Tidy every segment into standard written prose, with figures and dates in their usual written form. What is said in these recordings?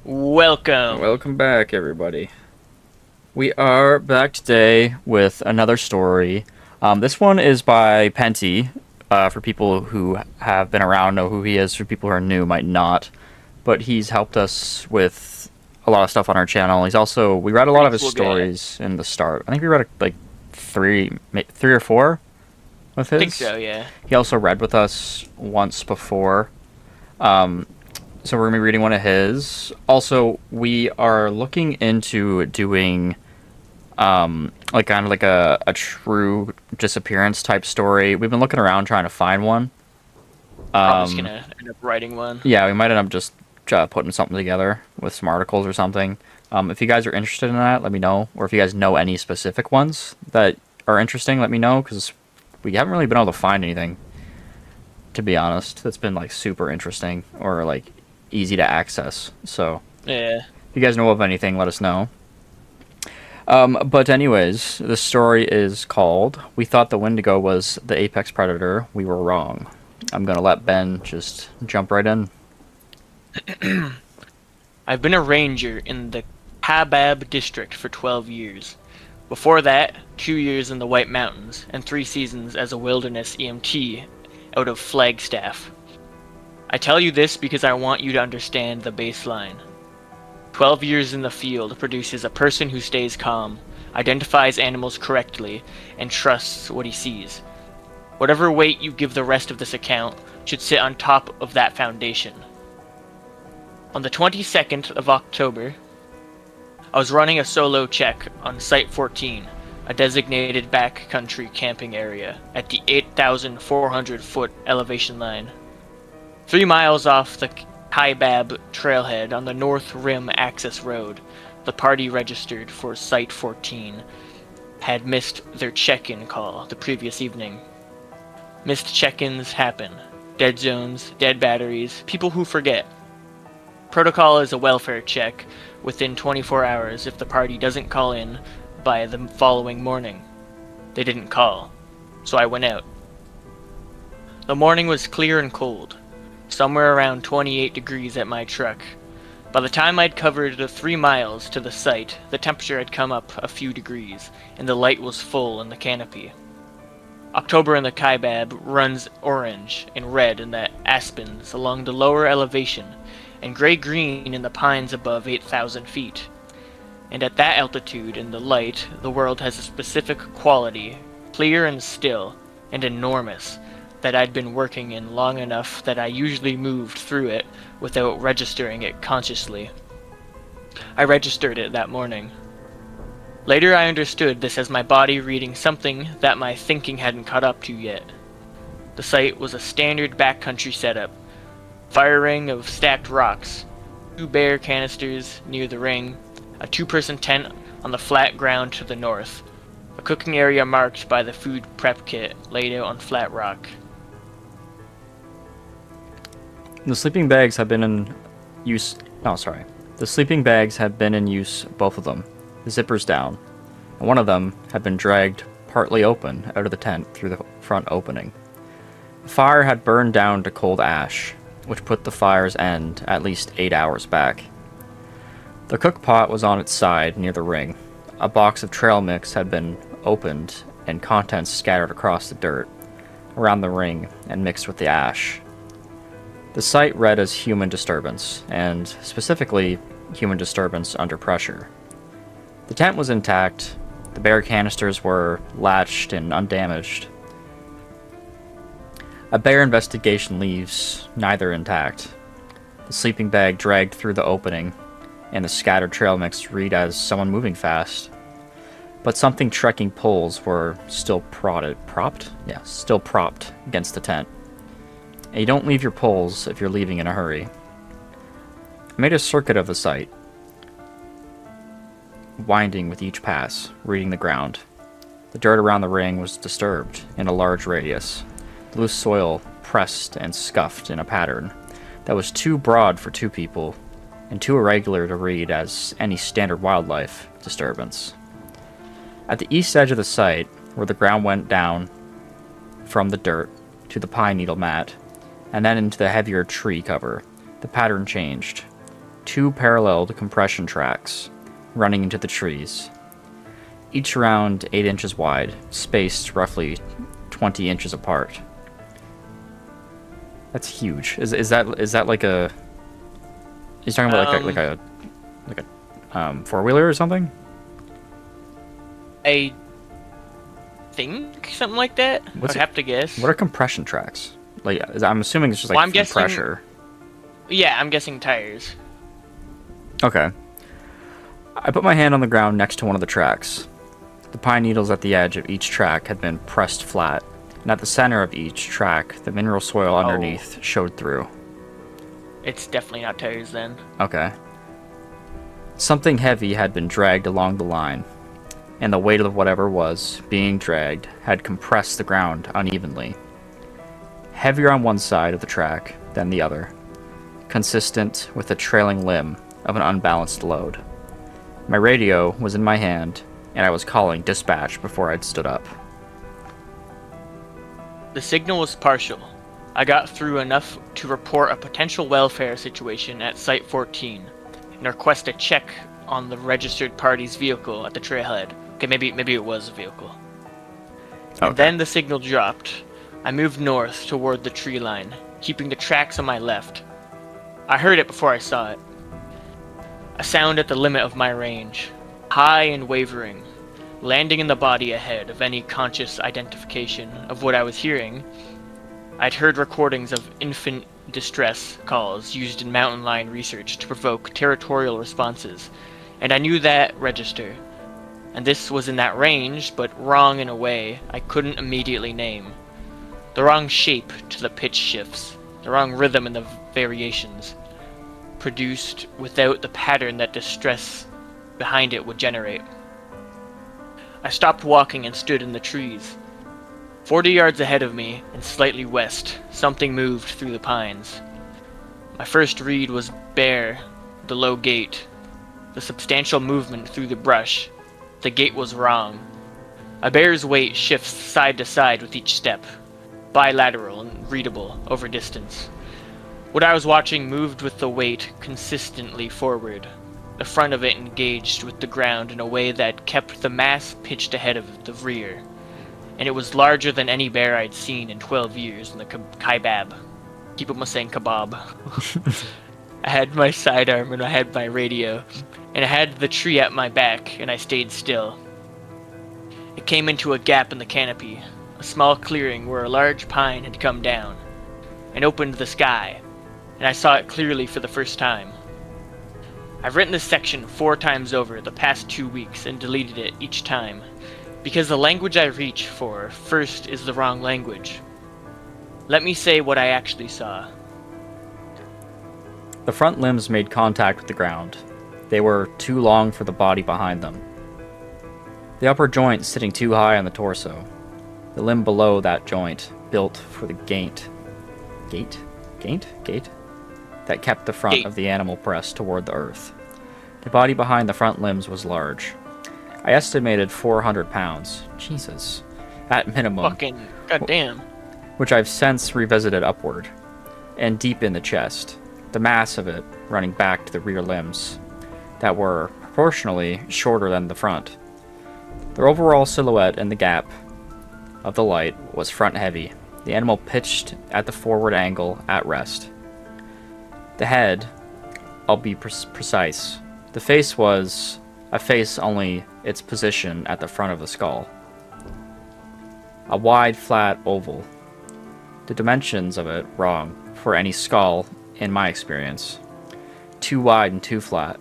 Welcome. Welcome back, everybody. We are back today with another story. This one is by Penty. For people who have been around, know who he is. For people who are new, might not. But he's helped us with a lot of stuff on our channel. We read a lot Pretty of his cool guy. stories in the start. I think we read like three or four with I think his. so, yeah. He also read with us once before. Um, so we're gonna be reading one of his. Also, we are looking into doing like kind of like a true disappearance type story. We've been looking around trying to find one. Probably just Um, gonna end up writing one. yeah, we might end up just putting something together with some articles or something. If you guys are interested in that, let me know. Or if you guys know any specific ones that are interesting, let me know because we haven't really been able to find anything, to be honest, that's been like super interesting or like easy to access. So Yeah. if you guys know of anything, let us know. But anyways, the story is called "We Thought the Wendigo Was the Apex Predator. We Were Wrong." I'm gonna let Ben just jump right in. I've been a ranger in the Kabab district for 12 years. Before that, 2 years in the White Mountains, and 3 seasons as a wilderness EMT out of Flagstaff. I tell you this because I want you to understand the baseline. 12 years in the field produces a person who stays calm, identifies animals correctly, and trusts what he sees. Whatever weight you give the rest of this account should sit on top of that foundation. On the 22nd of October, I was running a solo check on Site 14, a designated backcountry camping area at the 8,400-foot elevation line. 3 miles off the Kaibab trailhead on the North Rim Access Road, the party registered for Site 14 had missed their check-in call the previous evening. Missed check-ins happen. Dead zones, dead batteries, people who forget. Protocol is a welfare check within 24 hours if the party doesn't call in by the following morning. They didn't call, so I went out. The morning was clear and cold, somewhere around 28 degrees at my truck. By the time I'd covered the 3 miles to the site, the temperature had come up a few degrees, and the light was full in the canopy. October in the Kaibab runs orange and red in the aspens along the lower elevation, and gray-green in the pines above 8,000 feet. And at that altitude in the light, the world has a specific quality, clear and still, and enormous, that I'd been working in long enough that I usually moved through it without registering it consciously. I registered it that morning. Later I understood this as my body reading something that my thinking hadn't caught up to yet. The site was a standard backcountry setup. Fire ring of stacked rocks, 2 bear canisters near the ring, a 2-person tent on the flat ground to the north, a cooking area marked by the food prep kit laid out on flat rock. The sleeping bags have been in use. No, sorry. The sleeping bags had been in use, both of them. The zippers down, and one of them had been dragged partly open out of the tent through the front opening. The fire had burned down to cold ash, which put the fire's end at least 8 hours back. The cook pot was on its side near the ring. A box of trail mix had been opened and contents scattered across the dirt around the ring and mixed with the ash. The site read as human disturbance, and specifically human disturbance under pressure. The tent was intact, the bear canisters were latched and undamaged. A bear investigation leaves neither intact. The sleeping bag dragged through the opening, and the scattered trail mix read as someone moving fast. But something trekking poles were still still propped against the tent. And you don't leave your poles if you're leaving in a hurry. I made a circuit of the site, winding with each pass, reading the ground. The dirt around the ring was disturbed in a large radius. The loose soil pressed and scuffed in a pattern that was too broad for 2 people and too irregular to read as any standard wildlife disturbance. At the east edge of the site, where the ground went down from the dirt to the pine needle mat, and then into the heavier tree cover, the pattern changed. two paralleled compression tracks running into the trees, each around 8 inches wide, spaced roughly 20 inches apart. That's huge. Is that like a? He's talking about like a four-wheeler or something? I think something like that. I'd have to guess. What are compression tracks? Like, I'm assuming it's just like I'm guessing, pressure. Yeah, I'm guessing tires. Okay. I put my hand on the ground next to one of the tracks. The pine needles at the edge of each track had been pressed flat, and at the center of each track, the mineral soil underneath showed through. It's definitely not tires then. Okay. Something heavy had been dragged along the line, and the weight of whatever was being dragged had compressed the ground unevenly. Heavier on one side of the track than the other, consistent with the trailing limb of an unbalanced load. My radio was in my hand, and I was calling dispatch before I'd stood up. The signal was partial. I got through enough to report a potential welfare situation at Site 14 and request a check on the registered party's vehicle at the trailhead. Okay, maybe it was a vehicle. Okay. And then the signal dropped. I moved north toward the tree line, keeping the tracks on my left. I heard it before I saw it. A sound at the limit of my range, high and wavering, landing in the body ahead of any conscious identification of what I was hearing. I'd heard recordings of infant distress calls used in mountain lion research to provoke territorial responses, and I knew that register. And this was in that range, but wrong in a way I couldn't immediately name. The wrong shape to the pitch shifts, the wrong rhythm in the variations, produced without the pattern that distress behind it would generate. I stopped walking and stood in the trees. 40 yards ahead of me, and slightly west, something moved through the pines. My first read was bare, the low gate, the substantial movement through the brush. The gait was wrong. A bear's weight shifts side to side with each step, bilateral and readable over distance. What I was watching moved with the weight consistently forward, the front of it engaged with the ground in a way that kept the mass pitched ahead of the rear, and it was larger than any bear I'd seen in 12 years in the kaibab. Keep almost saying kebab. I had my sidearm and I had my radio, and I had the tree at my back, and I stayed still. It came into a gap in the canopy, a small clearing where a large pine had come down, and opened the sky, and I saw it clearly for the first time. I've written this section 4 times over the past 2 weeks and deleted it each time, because the language I reach for first is the wrong language. Let me say what I actually saw. The front limbs made contact with the ground. They were too long for the body behind them. The upper joint sitting too high on the torso. The limb below that joint built for the gait that kept the front of the animal pressed toward the earth. The body behind the front limbs was large. I estimated 400 pounds. Jesus. At minimum. Fucking goddamn. Which I've since revisited upward. And deep in the chest. The mass of it running back to the rear limbs that were proportionally shorter than the front. Their overall silhouette in the gap of the light was front heavy, the animal pitched at the forward angle at rest. The head, I'll be precise, the face was a face only its position at the front of the skull. A wide, flat oval. The dimensions of it wrong for any skull in my experience. Too wide and too flat.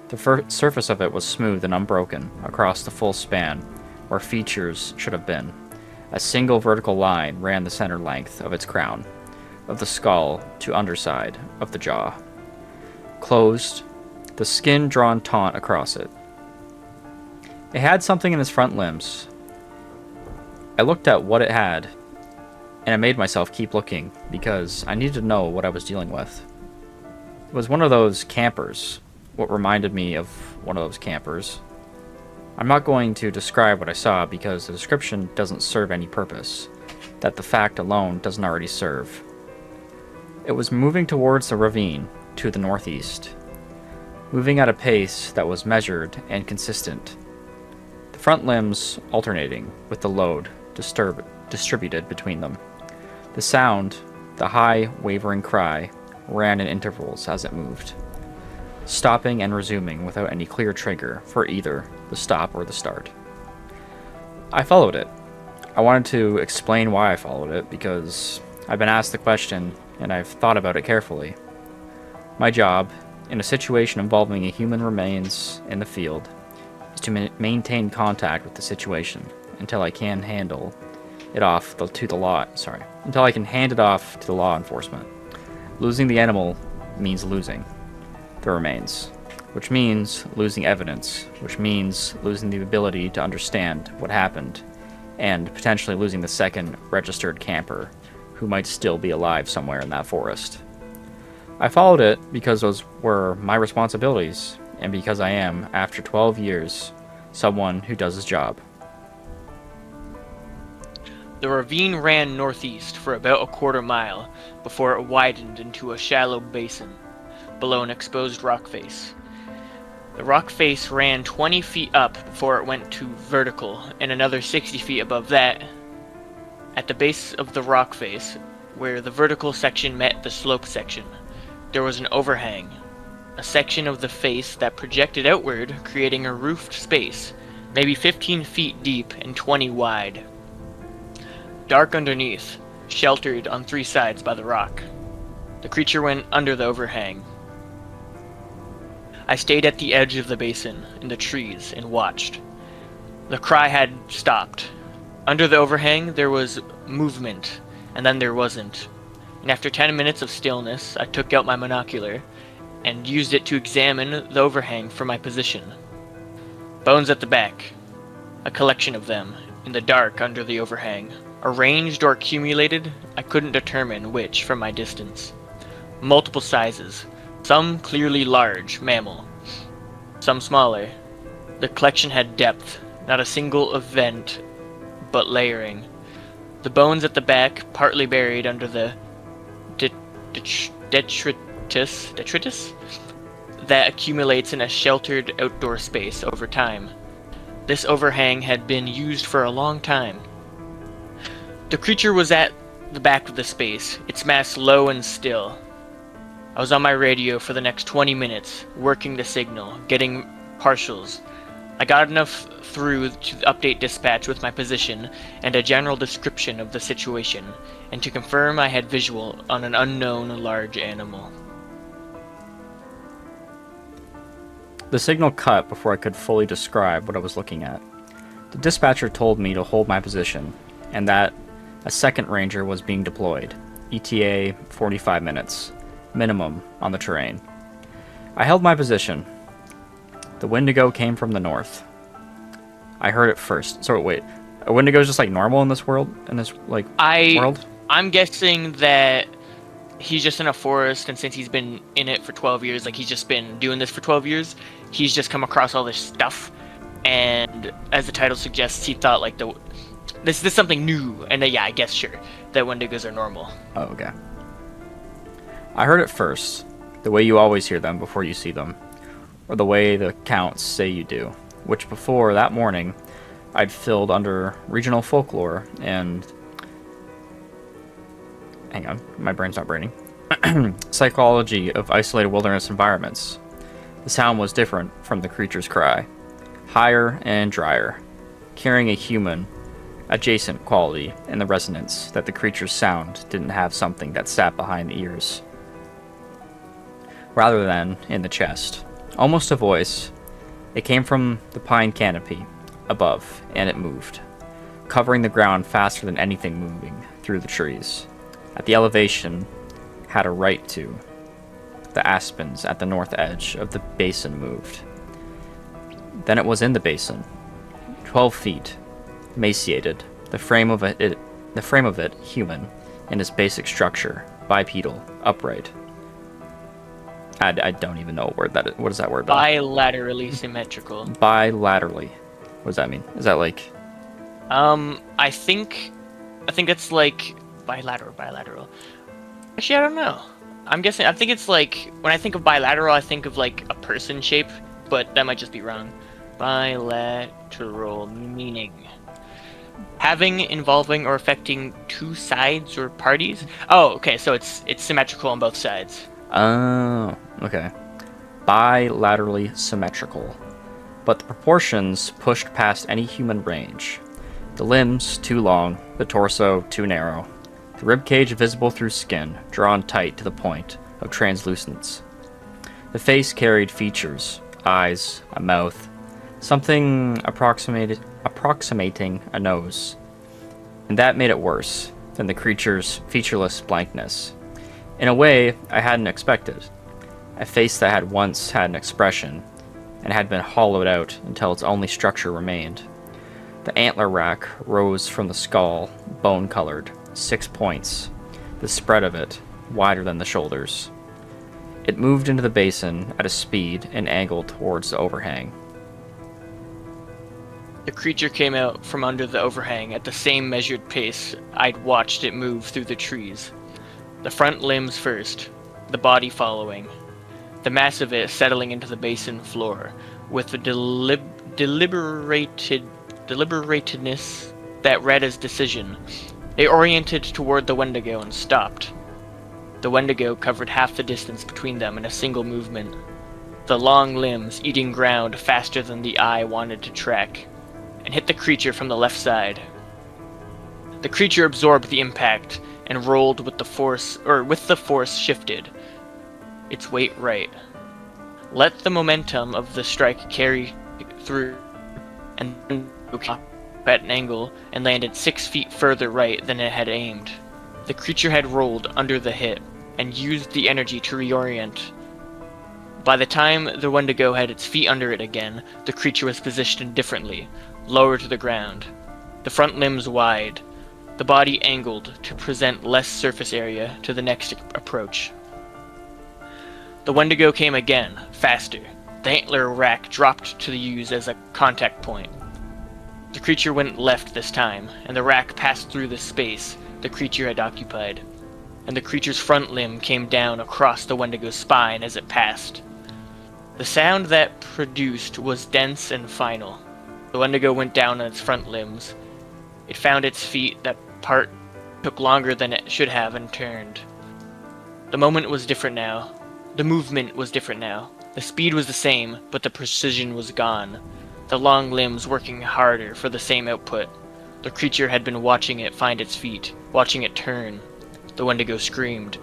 The surface of it was smooth and unbroken across the full span where features should have been. A single vertical line ran the center length of its crown, of the skull to underside of the jaw. Closed, the skin drawn taut across it. It had something in its front limbs. I looked at what it had, and I made myself keep looking because I needed to know what I was dealing with. It was one of those campers, what reminded me of one of those campers. I'm not going to describe what I saw because the description doesn't serve any purpose, that the fact alone doesn't already serve. It was moving towards the ravine to the northeast. moving at a pace that was measured and consistent. The front limbs alternating with the load distributed between them. The sound, the high, wavering cry, ran in intervals as it moved, stopping and resuming without any clear trigger for either the stop or the start. I followed it. I wanted to explain why I followed it because I've been asked the question and I've thought about it carefully. My job, in a situation involving a human remains in the field, is to maintain contact with the situation until I can handle it off to the law. Until I can hand it off to the law enforcement. Losing the animal means losing the remains, which means losing evidence, which means losing the ability to understand what happened, and potentially losing the second registered camper who might still be alive somewhere in that forest. I followed it because those were my responsibilities, and because I am, after 12 years, someone who does his job. The ravine ran northeast for about a quarter mile before it widened into a shallow basin below an exposed rock face. The rock face ran 20 feet up before it went to vertical, and another 60 feet above that. At the base of the rock face, where the vertical section met the slope section, there was an overhang, a section of the face that projected outward, creating a roofed space, maybe 15 feet deep and 20 wide. Dark underneath, sheltered on three sides by the rock. The creature went under the overhang. I stayed at the edge of the basin, in the trees, and watched. The cry had stopped. Under the overhang, there was movement, and then there wasn't. And after 10 minutes of stillness, I took out my monocular and used it to examine the overhang from my position. Bones at the back, a collection of them, in the dark under the overhang. Arranged or accumulated, I couldn't determine which from my distance. Multiple sizes, some clearly large, mammal, some smaller. The collection had depth, not a single event, but layering. The bones at the back, partly buried under the detritus that accumulates in a sheltered outdoor space over time. This overhang had been used for a long time. The creature was at the back of the space, its mass low and still. I was on my radio for the next 20 minutes, working the signal, getting partials. I got enough through to update dispatch with my position and a general description of the situation, and to confirm I had visual on an unknown large animal. The signal cut before I could fully describe what I was looking at. The dispatcher told me to hold my position, and that a second ranger was being deployed, ETA 45 minutes, minimum on the terrain. I held my position. The Wendigo came from the north. I heard it first. So wait, a Wendigo is just like normal in this world? World? I'm guessing that he's just in a forest, and since he's been in it for 12 years, like he's just been doing this for 12 years, he's just come across all this stuff, and as the title suggests, he thought like this is something new, and yeah, I guess sure, that Wendigos are normal. Oh, okay. I heard it first, the way you always hear them before you see them, or the way the accounts say you do, which before that morning, I'd filled under regional folklore and... Hang on, my brain's not braining. Psychology of isolated wilderness environments. The sound was different from the creature's cry, higher and drier, carrying a human adjacent quality in the resonance that the creature's sound didn't have something that sat behind the ears, rather than in the chest. Almost a voice. It came from the pine canopy above, and it moved, covering the ground faster than anything moving through the trees. At the elevation, had a right to. The aspens at the north edge of the basin moved. Then it was in the basin, 12 feet, emaciated, the frame of it human in its basic structure, bipedal, upright. I don't even know what word that is. What is that word? Bilaterally symmetrical. Bilaterally. What does that mean? Is that like... I think it's like bilateral. Actually, I don't know. I'm guessing. I think it's like when I think of bilateral, I think of like a person shape, but that might just be wrong. Bilateral meaning having, involving, or affecting two sides or parties. Oh, okay. So it's symmetrical on both sides. Oh, okay. Bilaterally symmetrical, but the proportions pushed past any human range. The limbs too long, the torso too narrow, the ribcage visible through skin, drawn tight to the point of translucence. The face carried features, eyes, a mouth, something approximating a nose, and that made it worse than the creature's featureless blankness. In a way I hadn't expected. A face that had once had an expression, and had been hollowed out until its only structure remained. The antler rack rose from the skull, bone-colored, 6 points, the spread of it wider than the shoulders. It moved into the basin at a speed and angled towards the overhang. The creature came out from under the overhang at the same measured pace I'd watched it move through the trees. The front limbs first, the body following. The mass of it settling into the basin floor with the deliberatedness that read as decision. They oriented toward the Wendigo and stopped. The Wendigo covered half the distance between them in a single movement, the long limbs eating ground faster than the eye wanted to track, and hit the creature from the left side. The creature absorbed the impact and rolled with the force shifted, its weight right. Let the momentum of the strike carry through, and then at an angle and landed 6 feet further right than it had aimed. The creature had rolled under the hit and used the energy to reorient. By the time the Wendigo had its feet under it again, the creature was positioned differently, lower to the ground, the front limbs wide, the body angled to present less surface area to the next approach. The Wendigo came again, faster. The antler rack dropped to the use as a contact point. The creature went left this time, and the rack passed through the space the creature had occupied, and the creature's front limb came down across the Wendigo's spine as it passed. The sound that produced was dense and final. The Wendigo went down on its front limbs. It found its feet. That part took longer than it should have and turned. The moment was different now. The movement was different now. The speed was the same, but the precision was gone. The long limbs working harder for the same output. The creature had been watching it find its feet, watching it turn. The Wendigo screamed.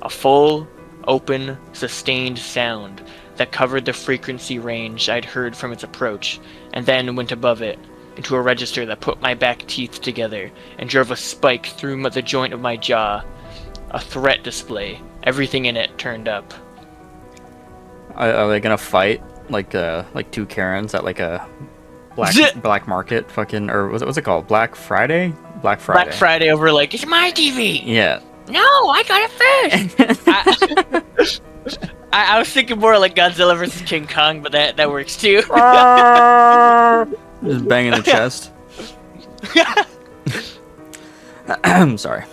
A full, open, sustained sound that covered the frequency range I'd heard from its approach, and then went above it, into a register that put my back teeth together and drove a spike through the joint of my jaw. A threat display. Everything in it turned up. Are they gonna fight like two Karens at like a black market fucking, or what's it called? Black Friday? Black Black Friday over like, it's my TV! Yeah. No, I got it first! I was thinking more like Godzilla vs. King Kong, but that works too. Just banging the chest. I'm sorry.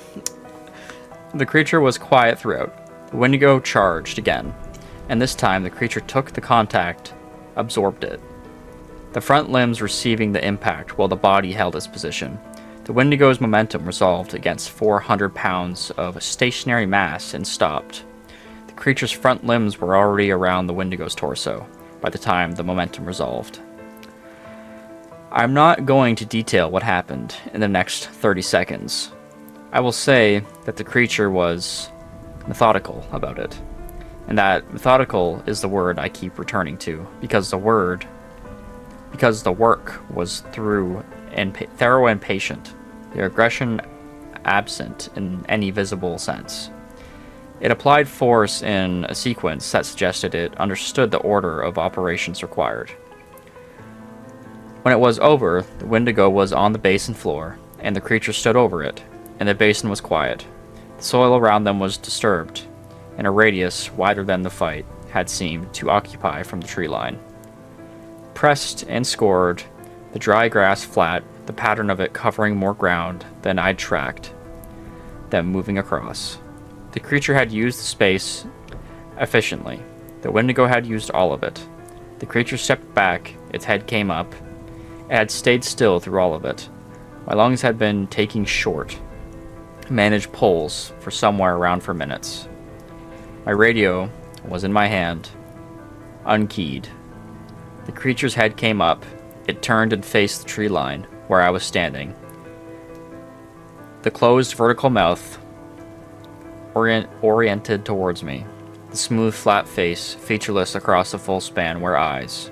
The creature was quiet throughout. The Wendigo charged again, and this time the creature took the contact, absorbed it. The front limbs receiving the impact while the body held its position. The Wendigo's momentum resolved against 400 pounds of stationary mass and stopped. The creature's front limbs were already around the Wendigo's torso by the time the momentum resolved. I'm not going to detail what happened in the next 30 seconds. I will say that the creature was methodical about it, and that methodical is the word I keep returning to, because the work was thorough and patient, the aggression absent in any visible sense. It applied force in a sequence that suggested it understood the order of operations required. When it was over, the Wendigo was on the basin floor, and the creature stood over it, and the basin was quiet. The soil around them was disturbed, and a radius wider than the fight had seemed to occupy from the tree line. Pressed and scored, the dry grass flat, the pattern of it covering more ground than I'd tracked them moving across. The creature had used the space efficiently. The Wendigo had used all of it. The creature stepped back, its head came up. It had stayed still through all of it. My lungs had been taking short, managed pulls for somewhere around 4 minutes. My radio was in my hand, unkeyed. The creature's head came up. It turned and faced the tree line where I was standing. The closed vertical mouth oriented towards me. The smooth, flat face, featureless across the full span where eyes,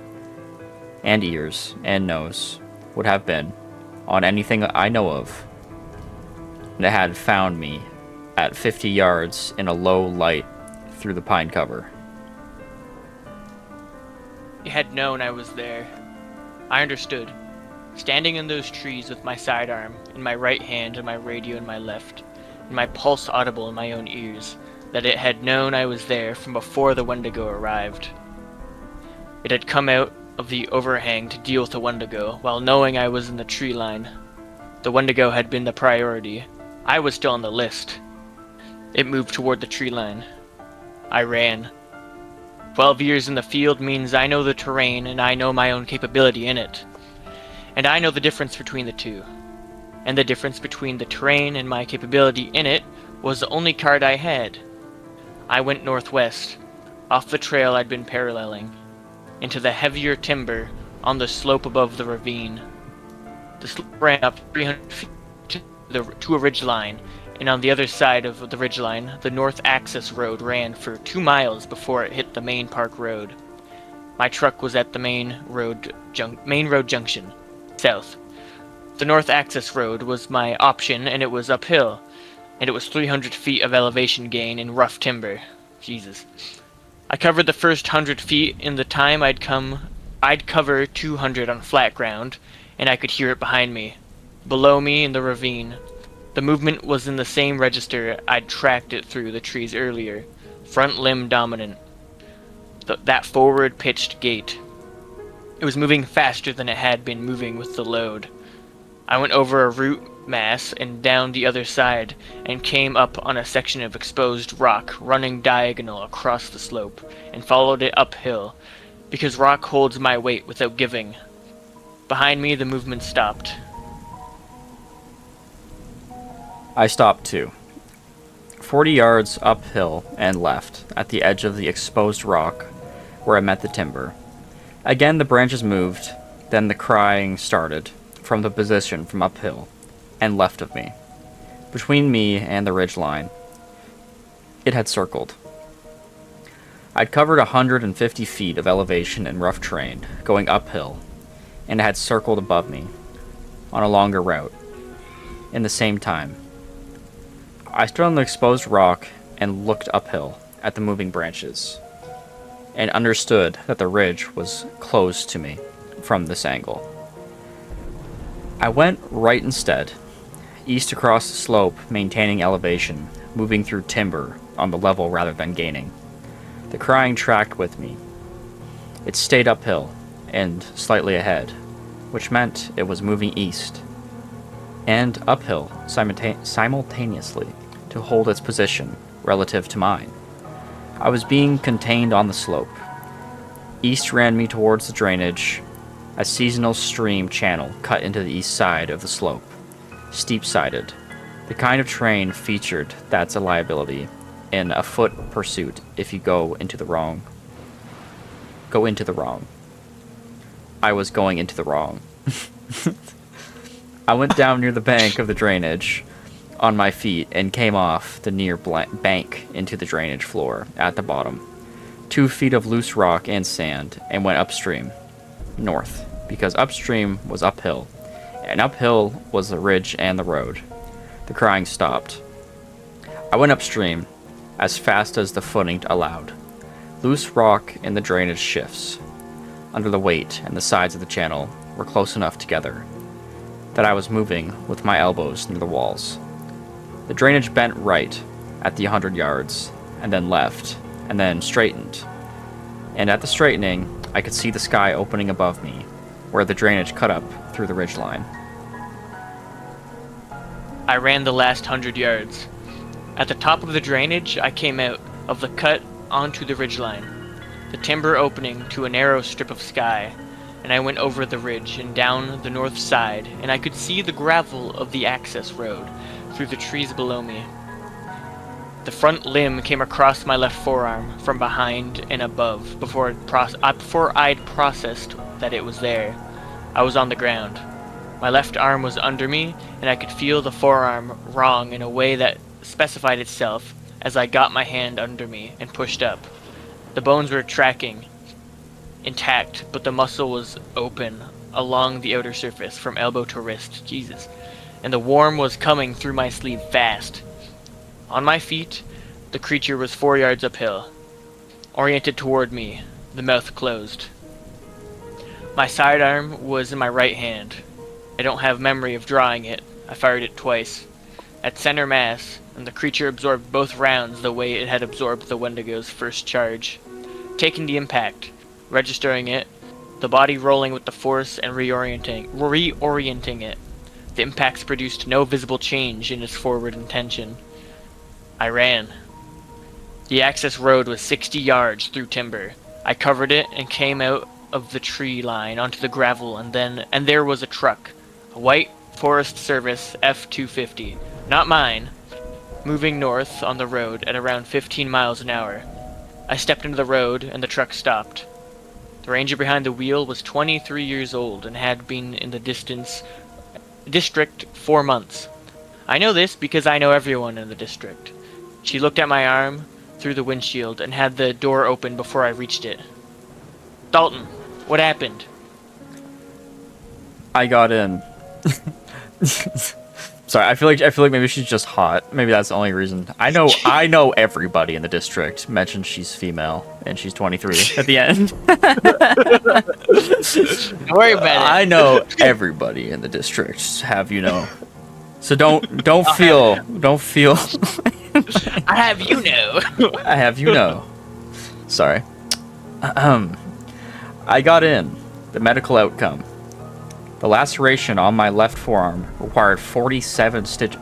and ears, and nose would have been on anything I know of. And it had found me at 50 yards in a low light through the pine cover. It had known I was there. I understood, standing in those trees with my sidearm in my right hand and my radio in my left, and my pulse audible in my own ears, that it had known I was there from before the Wendigo arrived. It had come out of the overhang to deal with the Wendigo, while knowing I was in the tree line. The Wendigo had been the priority. I was still on the list. It moved toward the tree line. I ran. 12 years in the field means I know the terrain and I know my own capability in it. And I know the difference between the two. And the difference between the terrain and my capability in it was the only card I had. I went northwest, off the trail I'd been paralleling, into the heavier timber on the slope above the ravine. The slope ran up 300 feet to a ridge line, and on the other side of the ridgeline, the north access road ran for 2 miles before it hit the main park road. My truck was at the main road junction, south. The north access road was my option, and it was uphill, and it was 300 feet of elevation gain in rough timber. Jesus. I covered the first 100 feet in the time I'd cover 200 on flat ground, and I could hear it behind me. Below me in the ravine. The movement was in the same register I'd tracked it through the trees earlier. Front limb dominant. That forward pitched gait. It was moving faster than it had been moving with the load. I went over a root mass and down the other side, and came up on a section of exposed rock running diagonal across the slope, and followed it uphill, because rock holds my weight without giving. Behind me the movement stopped. I stopped too. 40 yards uphill and left, at the edge of the exposed rock, where I met the timber. Again the branches moved, then the crying started, from the position from uphill, and left of me. Between me and the ridge line, it had circled. I'd covered 150 feet of elevation in rough terrain, going uphill, and it had circled above me, on a longer route, in the same time. I stood on the exposed rock and looked uphill at the moving branches, and understood that the ridge was closed to me from this angle. I went right instead, east across the slope, maintaining elevation, moving through timber on the level rather than gaining. The crying tracked with me. It stayed uphill and slightly ahead, which meant it was moving east and uphill simultaneously to hold its position relative to mine. I was being contained on the slope. East ran me towards the drainage. A seasonal stream channel cut into the east side of the slope, steep-sided. The kind of terrain featured that's a liability in a foot pursuit if you go into the wrong. I was going into the wrong. I went down near the bank of the drainage on my feet and came off the near bank into the drainage floor at the bottom. 2 feet of loose rock and sand, and went upstream, north, because upstream was uphill, and uphill was the ridge and the road. The crying stopped. I went upstream as fast as the footing allowed. Loose rock in the drainage shifts under the weight, and the sides of the channel were close enough together that I was moving with my elbows near the walls. The drainage bent right at the 100 yards, and then left, and then straightened. And at the straightening, I could see the sky opening above me, where the drainage cut up through the ridgeline. I ran the last 100 yards. At the top of the drainage, I came out of the cut onto the ridgeline, the timber opening to a narrow strip of sky, and I went over the ridge and down the north side, and I could see the gravel of the access road through the trees below me. The front limb came across my left forearm from behind and above before I'd processed that it was there. I was on the ground. My left arm was under me, and I could feel the forearm wrong in a way that specified itself as I got my hand under me and pushed up. The bones were tracking, intact, but the muscle was open along the outer surface from elbow to wrist. Jesus. And the worm was coming through my sleeve fast. On my feet, the creature was 4 yards uphill, oriented toward me, the mouth closed. My sidearm was in my right hand. I don't have memory of drawing it. I fired it twice, at center mass, and the creature absorbed both rounds the way it had absorbed the Wendigo's first charge. Taking the impact, registering it, the body rolling with the force and reorienting it. The impacts produced no visible change in its forward intention. I ran. The access road was 60 yards through timber. I covered it and came out of the tree line onto the gravel, and there was a truck, a white Forest Service F-250, not mine, moving north on the road at around 15 miles an hour. I stepped into the road, and the truck stopped. The ranger behind the wheel was 23 years old and had been in the district 4 months. I know this because I know everyone in the district. She looked at my arm through the windshield and had the door open before I reached it. Dalton, what happened? I got in. Sorry, I feel like maybe she's just hot. Maybe that's the only reason. I know everybody in the district. Mentioned she's female and she's 23 at the end. Don't worry about it. I know everybody in the district. Have you know? So don't feel. I have you know. I have you know. Sorry. I got in. The medical outcome. The laceration on my left forearm required 47 stitches.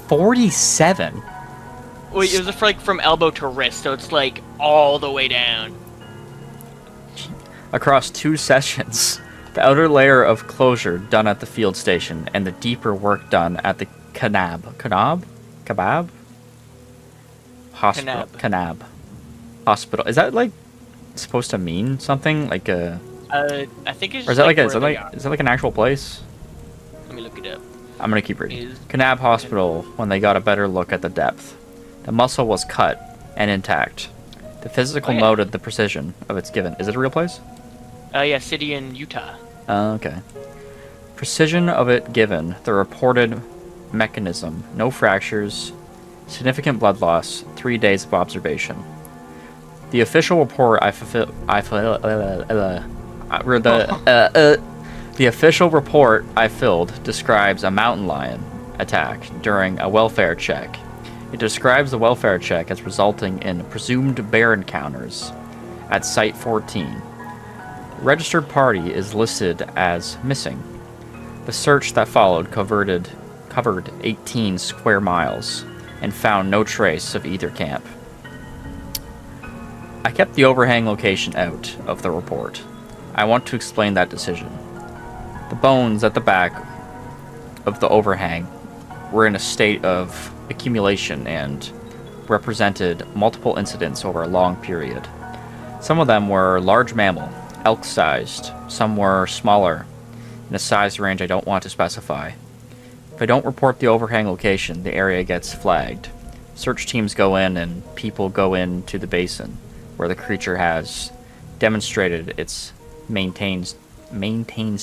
47? Wait, it was from elbow to wrist, so it's like all the way down. Across 2 sessions. The outer layer of closure done at the field station, and the deeper work done at the Kanab Hospital. Kanab Hospital. Is that like supposed to mean something? Like a... I think it's. Or is that is that like an actual place? Let me look it up. I'm gonna keep reading. Kanab Hospital. When they got a better look at the depth, the muscle was cut and intact. The physical noted the precision of its given. Is it a real place? Yeah, city in Utah. Okay. Precision of it given. The reported mechanism. No fractures. Significant blood loss. 3 days of observation. The official report the official report I filled describes a mountain lion attack during a welfare check. It describes the welfare check as resulting in presumed bear encounters at Site 14. Registered party is listed as missing. The search that followed covered 18 square miles and found no trace of either camp. I kept the overhang location out of the report. I want to explain that decision. The bones at the back of the overhang were in a state of accumulation and represented multiple incidents over a long period. Some of them were large mammal, elk-sized. Some were smaller, in a size range I don't want to specify. If I don't report the overhang location, the area gets flagged. Search teams go in and people go into the basin, where the creature has demonstrated its maintains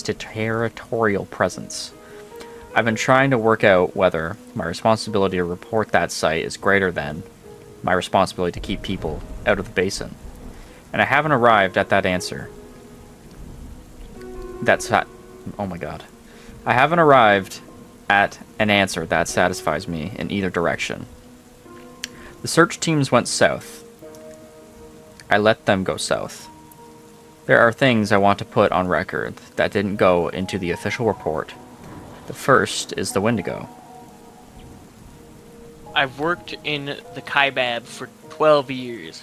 territorial presence. I've been trying to work out whether my responsibility to report that site is greater than my responsibility to keep people out of the basin. And I haven't arrived at that answer. Oh my god. I haven't arrived at an answer that satisfies me in either direction. The search teams went south. I let them go south. There are things I want to put on record that didn't go into the official report. The first is the Wendigo. I've worked in the Kaibab for 12 years,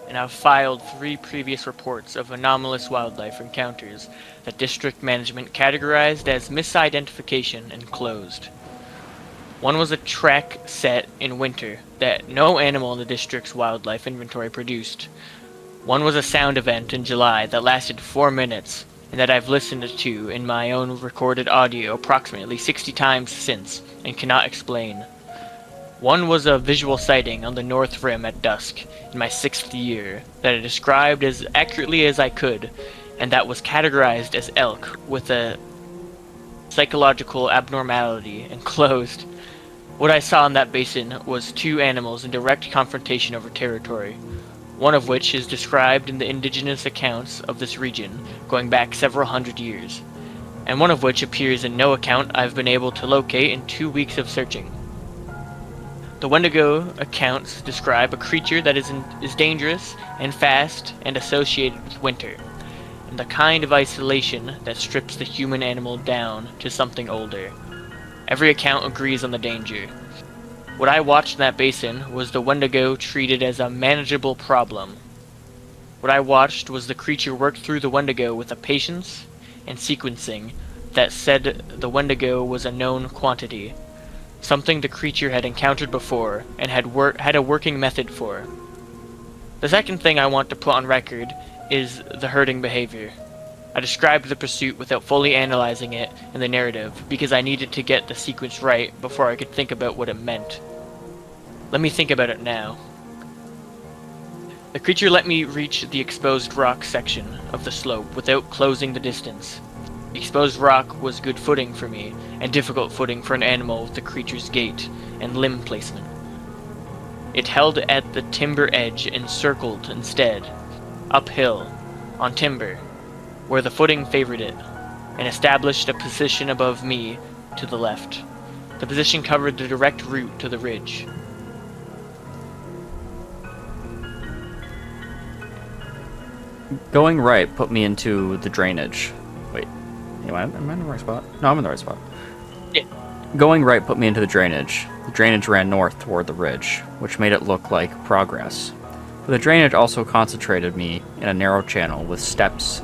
and I've filed 3 previous reports of anomalous wildlife encounters that district management categorized as misidentification and closed. One was a track set in winter that no animal in the district's wildlife inventory produced. One was a sound event in July that lasted 4 minutes and that I've listened to in my own recorded audio approximately 60 times since and cannot explain. One was a visual sighting on the North Rim at dusk in my 6th year that I described as accurately as I could, and that was categorized as elk with a psychological abnormality and closed. What I saw in that basin was 2 animals in direct confrontation over territory, one of which is described in the indigenous accounts of this region going back several hundred years, and one of which appears in no account I've been able to locate in 2 weeks of searching. The Wendigo accounts describe a creature that is dangerous and fast and associated with winter, and the kind of isolation that strips the human animal down to something older. Every account agrees on the danger. What I watched in that basin was the Wendigo treated as a manageable problem. What I watched was the creature work through the Wendigo with a patience and sequencing that said the Wendigo was a known quantity, something the creature had encountered before and had a working method for. The second thing I want to put on record is the herding behavior. I described the pursuit without fully analyzing it in the narrative because I needed to get the sequence right before I could think about what it meant. Let me think about it now. The creature let me reach the exposed rock section of the slope without closing the distance. The exposed rock was good footing for me, and difficult footing for an animal with the creature's gait and limb placement. It held at the timber edge and circled instead, uphill, on timber, where the footing favored it, and established a position above me to the left. The position covered the direct route to the ridge. Going right put me into the drainage. Wait, am I in the right spot? No, I'm in the right spot. Yeah. Going right put me into the drainage. The drainage ran north toward the ridge, which made it look like progress. But the drainage also concentrated me in a narrow channel with steps,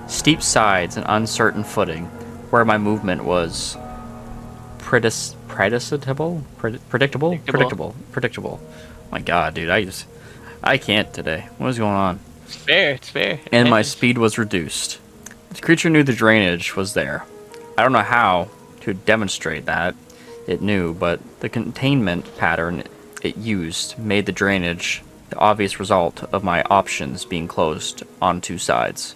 steep sides, and uncertain footing, where my movement was predictable. My God, dude, I can't today. What is going on? It's fair. And my speed was reduced. The creature knew the drainage was there. I don't know how to demonstrate that it knew, but the containment pattern it used made the drainage the obvious result of my options being closed on 2 sides.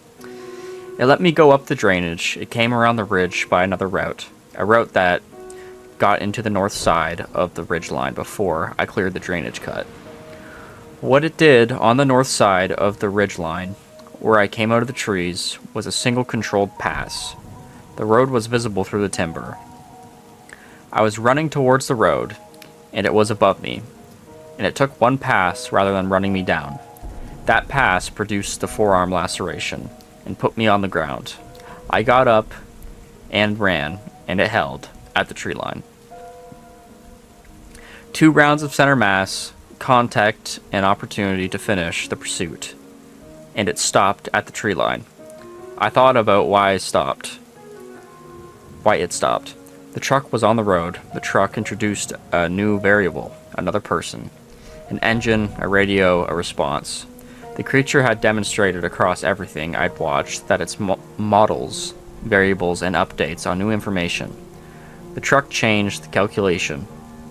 It let me go up the drainage. It came around the ridge by another route, a route that got into the north side of the ridge line before I cleared the drainage cut. What it did on the north side of the ridge line, where I came out of the trees, was a single controlled pass. The road was visible through the timber. I was running towards the road, and it was above me, and it took 1 pass rather than running me down. That pass produced the forearm laceration and put me on the ground. I got up and ran, and it held at the tree line. 2 rounds of center mass, contact, and opportunity to finish the pursuit, and it stopped at the tree line. I thought about why it stopped. The truck was on the road. The truck introduced a new variable, another person, an engine, a radio, a response. The creature had demonstrated across everything I'd watched that its models, variables, and updates on new information. The truck changed the calculation.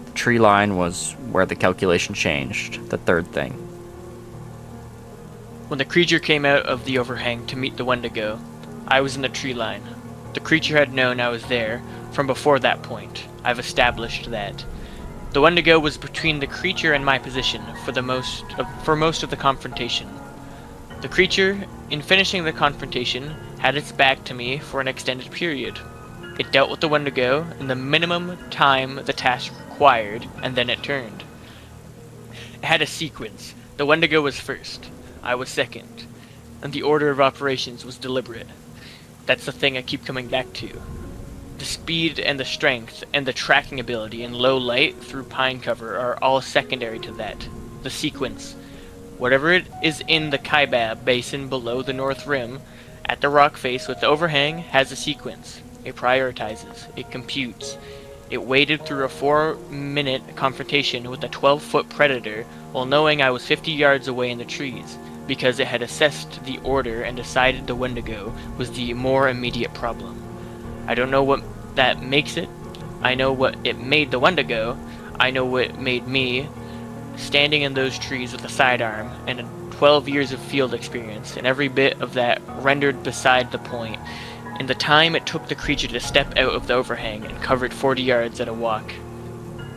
The tree line was where the calculation changed, the third thing. When the creature came out of the overhang to meet the Wendigo, I was in the tree line. The creature had known I was there from before that point. I've established that. The Wendigo was between the creature and my position for most of the confrontation. The creature, in finishing the confrontation, had its back to me for an extended period. It dealt with the Wendigo in the minimum time the task required, and then it turned. It had a sequence. The Wendigo was first. I was second. And the order of operations was deliberate. That's the thing I keep coming back to. The speed and the strength and the tracking ability in low light through pine cover are all secondary to that. The sequence. Whatever it is in the Kaibab basin below the North Rim, at the rock face with the overhang, has a sequence. It prioritizes. It computes. It waded through a 4-minute confrontation with a 12-foot predator while knowing I was 50 yards away in the trees, because it had assessed the order and decided the Wendigo was the more immediate problem. I don't know what that makes it. I know what it made the Wendigo. I know what made me, standing in those trees with a sidearm and 12 years of field experience, and every bit of that rendered beside the point, in the time it took the creature to step out of the overhang and covered 40 yards at a walk.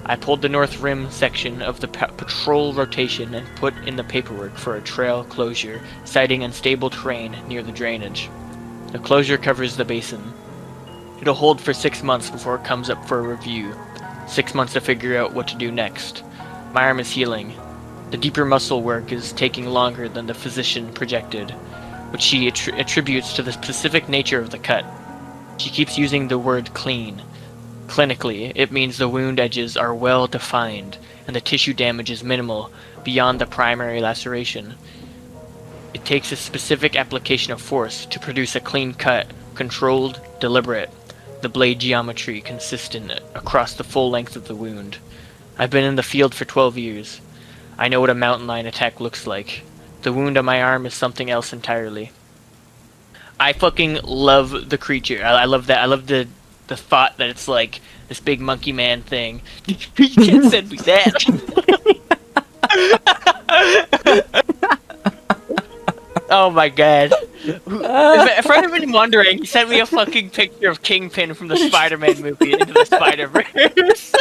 I pulled the North Rim section of the patrol rotation and put in the paperwork for a trail closure, citing unstable terrain near the drainage. The closure covers the basin. It'll hold for 6 months before it comes up for a review. 6 months to figure out what to do next. My arm is healing. The deeper muscle work is taking longer than the physician projected, which she attributes to the specific nature of the cut. She keeps using the word clean. Clinically, it means the wound edges are well defined and the tissue damage is minimal beyond the primary laceration. It takes a specific application of force to produce a clean cut, controlled, deliberate, the blade geometry consistent across the full length of the wound. I've been in the field for 12 years. I know what a mountain lion attack looks like. The wound on my arm is something else entirely. I fucking love the creature. I love that. I love the thought that it's like this big monkey man thing. You can't send me that. Oh my god. For anyone wondering, he sent me a fucking picture of Kingpin from the Spider-Man movie into the Spider-Verse.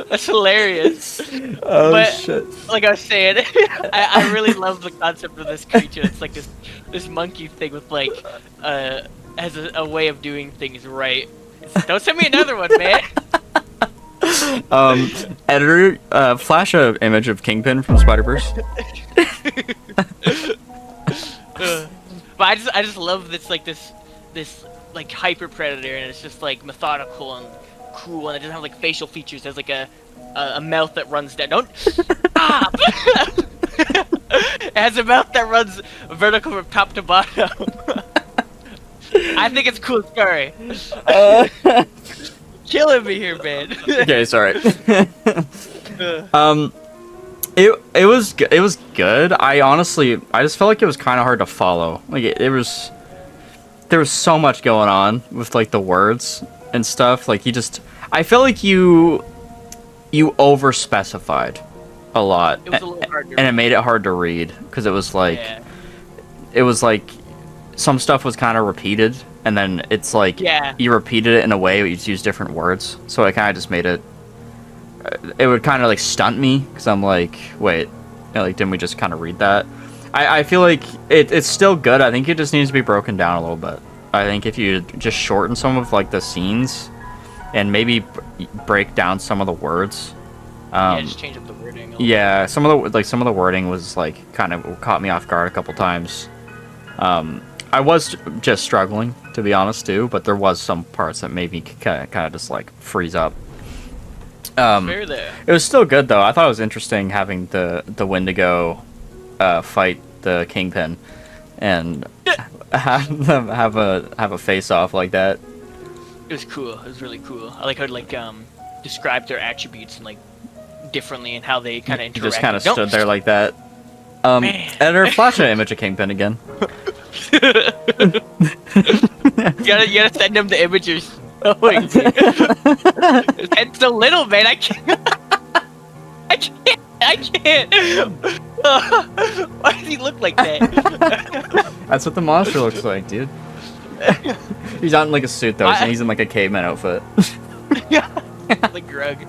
That's hilarious. Oh, but, shit. like I was saying, I really love the concept of this creature. It's like this monkey thing with like, has a way of doing things right. Don't send me another one, man. Editor, flash a image of Kingpin from Spider-Verse. But I just love this like hyper predator, and it's just like methodical and cool, and it doesn't have like facial features. There's like a mouth that runs down. Don't stop. It has a mouth that runs vertical from top to bottom. I think it's a cool story. Killing me here, man. Okay, sorry. It was good. I just felt like it was kind of hard to follow. Like there was so much going on with like the words and stuff. Like I feel like you over specified a lot. It was a little hard to and it made it hard to read because it was like some stuff was kind of repeated, and then it's like you repeated it in a way but you just use different words, so it kind of just made it would kind of like stunt me because I'm like, wait, like didn't we just kind of read that? I feel like it's still good. I think it just needs to be broken down a little bit. I think if you just shorten some of like the scenes and maybe break down some of the words, just change up the wording. Some of the wording was like kind of caught me off guard a couple times. I was just struggling, to be honest, too, but there was some parts that made me kind of just like freeze up. Fair there. It was still good though. I thought it was interesting having the Wendigo fight the Kingpin and have them have a face off like that. It was cool. It was really cool. I like how it described their attributes and like differently and how they kind of interact. Just kind of stood there like that. Editor, flash an image of Kingpin again. you gotta send him the image you're showing me. His head's so little, man. I can't. Why does he look like that? That's what the monster looks like, dude. He's not in like a suit though. He's in like a caveman outfit. Like Grug.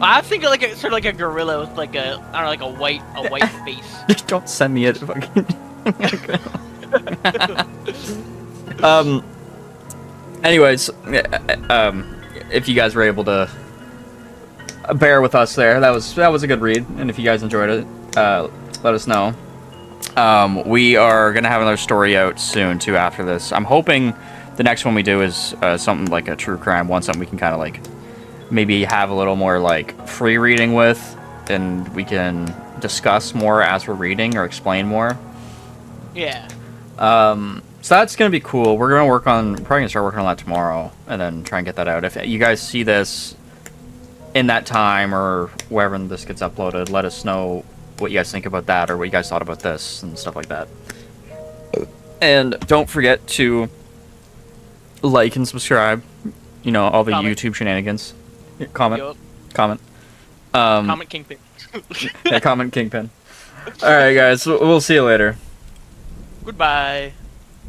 I think like sort of like a gorilla with like a like a white face. Don't send me it. Fucking. Anyways, if you guys were able to bear with us there, that was a good read, and if you guys enjoyed it, let us know. We are gonna have another story out soon too after this. I'm hoping the next one we do is something like a true crime one, something we can kind of like maybe have a little more like free reading with, and we can discuss more as we're reading or explain more. Yeah. So that's gonna be cool. We're gonna probably gonna start working on that tomorrow, and then try and get that out. If you guys see this in that time or wherever this gets uploaded, let us know what you guys think about that or what you guys thought about this and stuff like that. And don't forget to like and subscribe. You know, all the Comment. YouTube shenanigans. Comment. Yup. Comment. Comment Kingpin. Yeah, comment Kingpin. Alright, guys. We'll see you later. Goodbye.